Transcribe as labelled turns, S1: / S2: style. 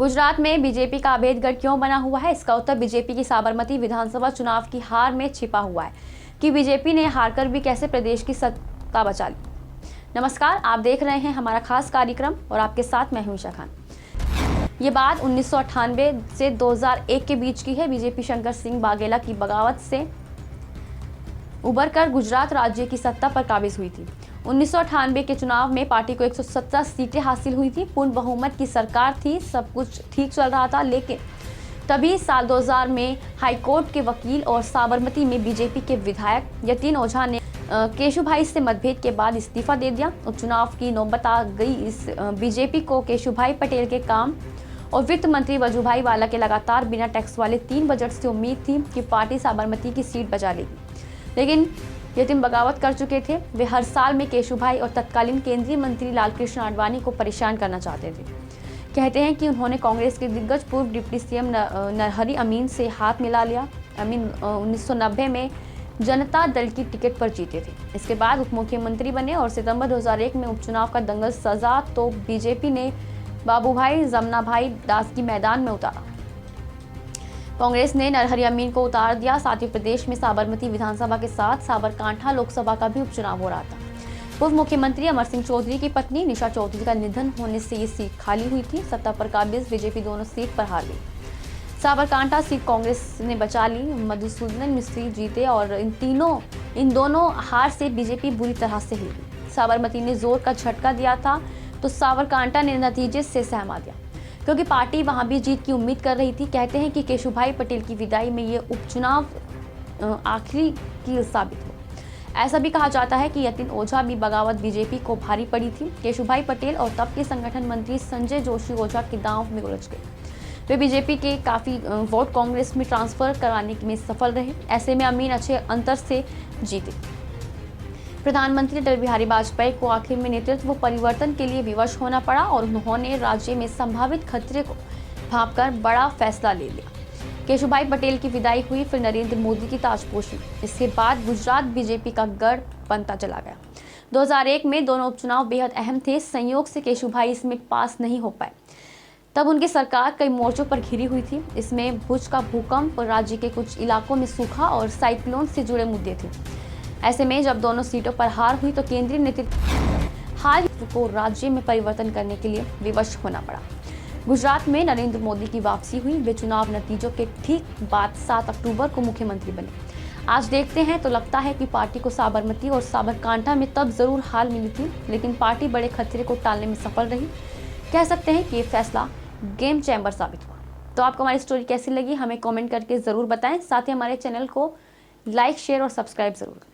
S1: गुजरात में बीजेपी का अभेद गढ़ क्यों बना हुआ है? इसका उत्तर बीजेपी की साबरमती विधानसभा चुनाव की हार में छिपा हुआ है कि बीजेपी ने हारकर भी कैसे प्रदेश की सत्ता बचा ली। नमस्कार, आप देख रहे हैं हमारा खास कार्यक्रम और आपके साथ मैं हूं ईशा खान। ये बात 1998 से 2001 के बीच की है। बीजेपी शंकर सिंह वाघेला की बगावत से उबरकर गुजरात राज्य की सत्ता पर काबिज हुई थी। 1998 के चुनाव में पार्टी को 117 सीटें हासिल हुई थी। पूर्ण बहुमत की सरकार थी, सब कुछ ठीक चल रहा था। लेकिन तभी साल 2000 में हाईकोर्ट के वकील और साबरमती में बीजेपी के विधायक यतीन ओझा ने केशुभाई से मतभेद के बाद इस्तीफा दे दिया। उपचुनाव की नौबत आ गई। इस बीजेपी को केशुभाई पटेल के काम और वित्त मंत्री वजुभाई वाला के लगातार बिना टैक्स वाले 3 बजट से उम्मीद थी कि पार्टी साबरमती की सीट बचा लेगी, लेकिन यतीन बगावत कर चुके थे। वे हर साल में केशुभाई और तत्कालीन केंद्रीय मंत्री लालकृष्ण आडवाणी को परेशान करना चाहते थे। कहते हैं कि उन्होंने कांग्रेस के दिग्गज पूर्व डिप्टी सीएम नरहरि अमीन से हाथ मिला लिया। अमीन 1990 में जनता दल की टिकट पर जीते थे। इसके बाद उप मुख्यमंत्री बने और सितंबर 2001 में उपचुनाव का दंगल सजा तो बीजेपी ने बाबूभाई जमनाभाई दास की मैदान में उतारा। कांग्रेस ने नरहरि अमीन को उतार दिया। साथ ही प्रदेश में साबरमती विधानसभा के साथ साबरकांठा लोकसभा का भी उपचुनाव हो रहा था। पूर्व मुख्यमंत्री अमर सिंह चौधरी की पत्नी निशा चौधरी का निधन होने से ये सीट खाली हुई थी। सत्ता पर काबिज बीजेपी दोनों सीट पर हार गई। साबरकांठा सीट कांग्रेस ने बचा ली। मधुसूदन मिस्त्री जीते और इन दोनों हार से बीजेपी बुरी तरह से हिल गई। साबरमती ने जोर का झटका दिया था तो साबरकांठा ने नतीजे से सहमा दिया, क्योंकि पार्टी वहां भी जीत की उम्मीद कर रही थी। कहते हैं कि केशुभाई पटेल की विदाई में ये उपचुनाव आखिरी कील साबित हो। ऐसा भी कहा जाता है कि यतीन ओझा भी बगावत बीजेपी को भारी पड़ी थी। केशुभाई पटेल और तब के संगठन मंत्री संजय जोशी ओझा के दांव में उलझ गए। वे बीजेपी के काफी वोट कांग्रेस में ट्रांसफर कराने में सफल रहे। ऐसे में अमीन अच्छे अंतर से जीते। प्रधानमंत्री अटल बिहारी वाजपेयी को आखिर में नेतृत्व परिवर्तन के लिए विवश होना पड़ा और उन्होंने राज्य में संभावित खतरे को भांपकर बड़ा फैसला ले लिया। केशुभाई पटेल की विदाई हुई, फिर नरेंद्र मोदी की ताजपोशी। इसके बाद गुजरात बीजेपी का गढ़ बनता चला गया। 2001 में दोनों उपचुनाव बेहद अहम थे। संयोग से केशुभाई इसमें पास नहीं हो पाए। तब उनकी सरकार कई मोर्चों पर घिरी हुई थी। इसमें भुज का भूकंप, राज्य के कुछ इलाकों में सूखा और साइक्लोन से जुड़े मुद्दे थे। ऐसे में जब दोनों सीटों पर हार हुई तो केंद्रीय नेतृत्व हाल को राज्य में परिवर्तन करने के लिए विवश होना पड़ा। गुजरात में नरेंद्र मोदी की वापसी हुई। वे चुनाव नतीजों के ठीक बाद 7 अक्टूबर को मुख्यमंत्री बने। आज देखते हैं तो लगता है कि पार्टी को साबरमती और साबरकांठा में तब जरूर हार मिली थी, लेकिन पार्टी बड़े खतरे को टालने में सफल रही। कह सकते हैं कि ये फैसला गेम चेंबर साबित हुआ। तो आपको हमारी स्टोरी कैसी लगी हमें कमेंट करके जरूर बताएं। साथ ही हमारे चैनल को लाइक, शेयर और सब्सक्राइब जरूर करें।